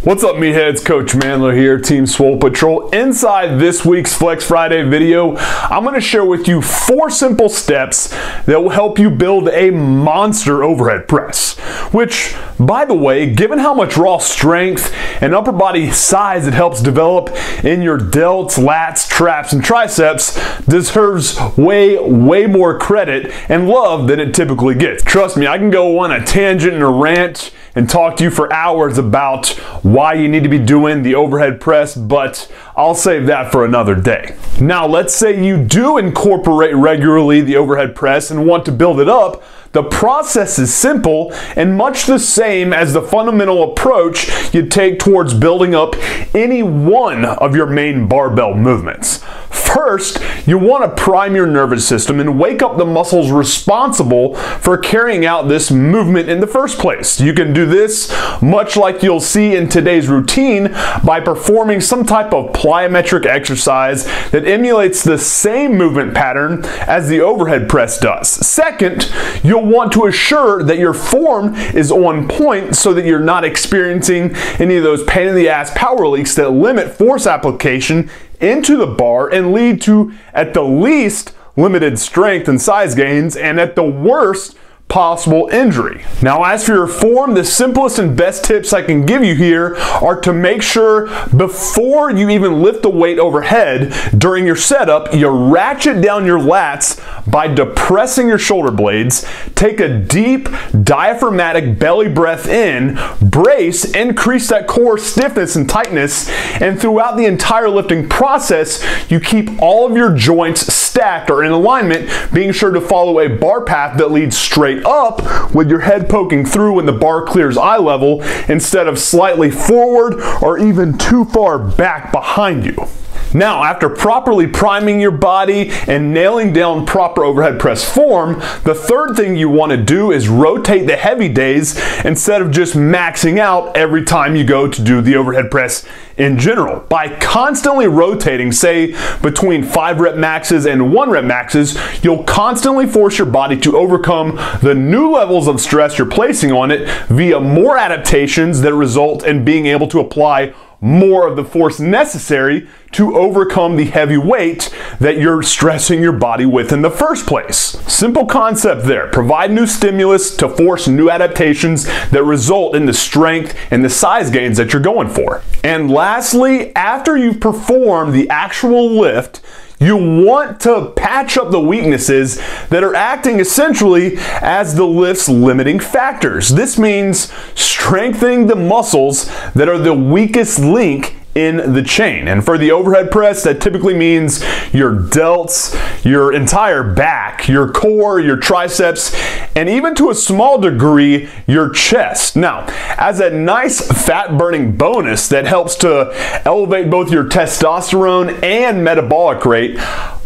What's up, meatheads? Coach MANdler here, Team Swole Patrol. Inside this week's Flex Friday video, I'm going to share with you 4 simple steps that will help you build a monster overhead press. Which, by the way, given how much raw strength and upper body size it helps develop in your delts, lats, traps, and triceps, deserves way more credit and love than it typically gets. Trust me, I can go on a tangent and a rant and talk to you for hours about why you need to be doing the overhead press, but I'll save that for another day. Now, let's say you do incorporate regularly the overhead press and want to build it up. The process is simple and much the same as the fundamental approach you take towards building up any one of your main barbell movements. First, you want to prime your nervous system and wake up the muscles responsible for carrying out this movement in the first place. You can do this much like you'll see in today's routine by performing some type of plyometric exercise that emulates the same movement pattern as the overhead press does. Second, you'll want to assure that your form is on point so that you're not experiencing any of those pain in the ass power leaks that limit force application into the bar and lead to, at the least, limited strength and size gains, and at the worst, possible injury. Now, as for your form, the simplest and best tips I can give you here are to make sure before you even lift the weight overhead during your setup, you ratchet down your lats by depressing your shoulder blades, take a deep diaphragmatic belly breath in, brace, increase that core stiffness and tightness, and throughout the entire lifting process, you keep all of your joints stacked or in alignment, being sure to follow a bar path that leads straight up with your head poking through when the bar clears eye level instead of slightly forward or even too far back behind you. Now, after properly priming your body and nailing down proper overhead press form, the third thing you want to do is rotate the heavy days instead of just maxing out every time you go to do the overhead press in general. By constantly rotating, say between 5 rep maxes and 1 rep maxes, you'll constantly force your body to overcome the new levels of stress you're placing on it via more adaptations that result in being able to apply more of the force necessary to overcome the heavy weight that you're stressing your body with in the first place. Simple concept there. Provide new stimulus to force new adaptations that result in the strength and the size gains that you're going for. And lastly, after you've performed the actual lift, you want to patch up the weaknesses that are acting essentially as the lift's limiting factors. This means strengthening the muscles that are the weakest link in the chain. And for the overhead press, that typically means your delts, your entire back, your core, your triceps, and even to a small degree, your chest. Now, as a nice fat-burning bonus that helps to elevate both your testosterone and metabolic rate,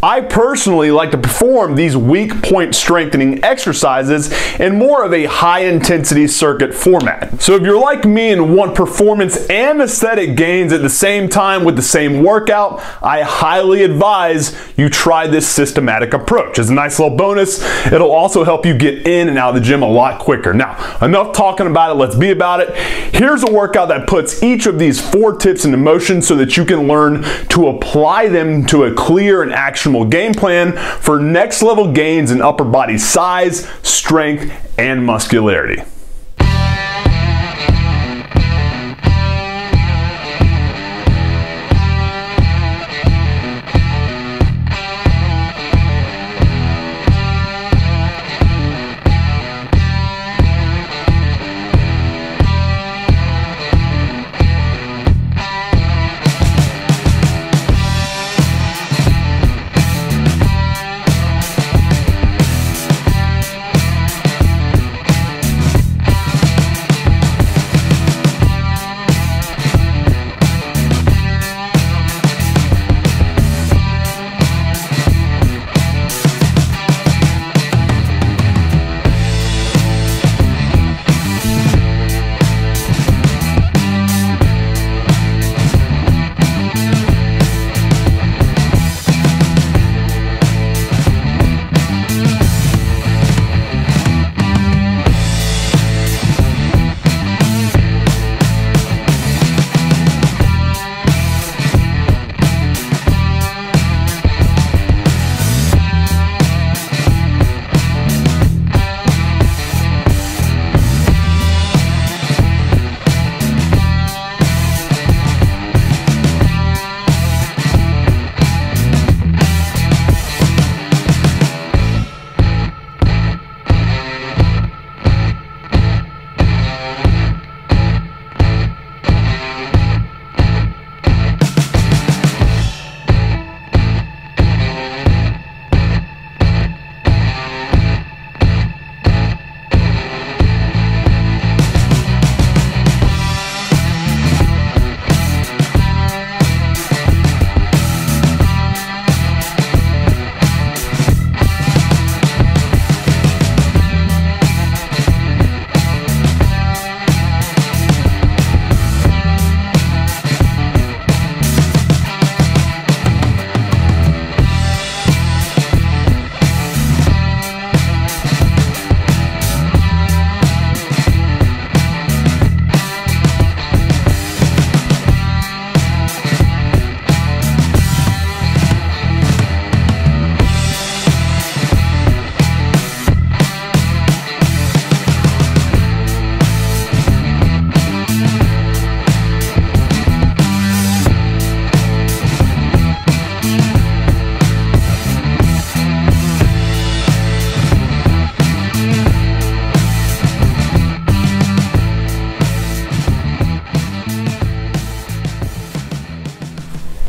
I personally like to perform these weak point strengthening exercises in more of a high-intensity circuit format. So if you're like me and want performance and aesthetic gains at the same time with the same workout, I highly advise you try this systematic approach. As a nice little bonus, it'll also help you get in and out of the gym a lot quicker. Now, enough talking about it, let's be about it. Here's a workout that puts each of these 4 tips into motion so that you can learn to apply them to a clear and actionable game plan for next level gains in upper body size, strength, and muscularity.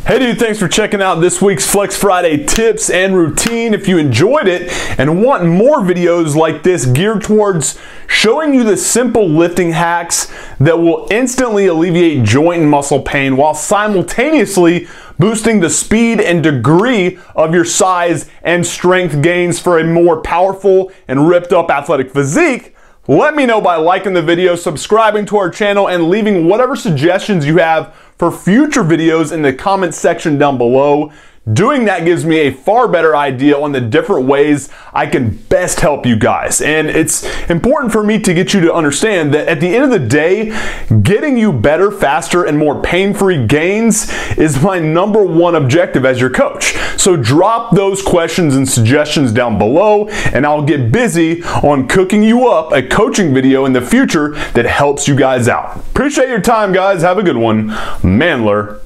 Hey dude, thanks for checking out this week's Flex Friday tips and routine. If you enjoyed it and want more videos like this geared towards showing you the simple lifting hacks that will instantly alleviate joint and muscle pain while simultaneously boosting the speed and degree of your size and strength gains for a more powerful and ripped up athletic physique, let me know by liking the video, subscribing to our channel, and leaving whatever suggestions you have for future videos in the comment section down below. Doing that gives me a far better idea on the different ways I can best help you guys. And it's important for me to get you to understand that at the end of the day, getting you better, faster, and more pain-free gains is my #1 objective as your coach. So drop those questions and suggestions down below, and I'll get busy on cooking you up a coaching video in the future that helps you guys out. Appreciate your time, guys. Have a good one. MANdler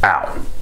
out.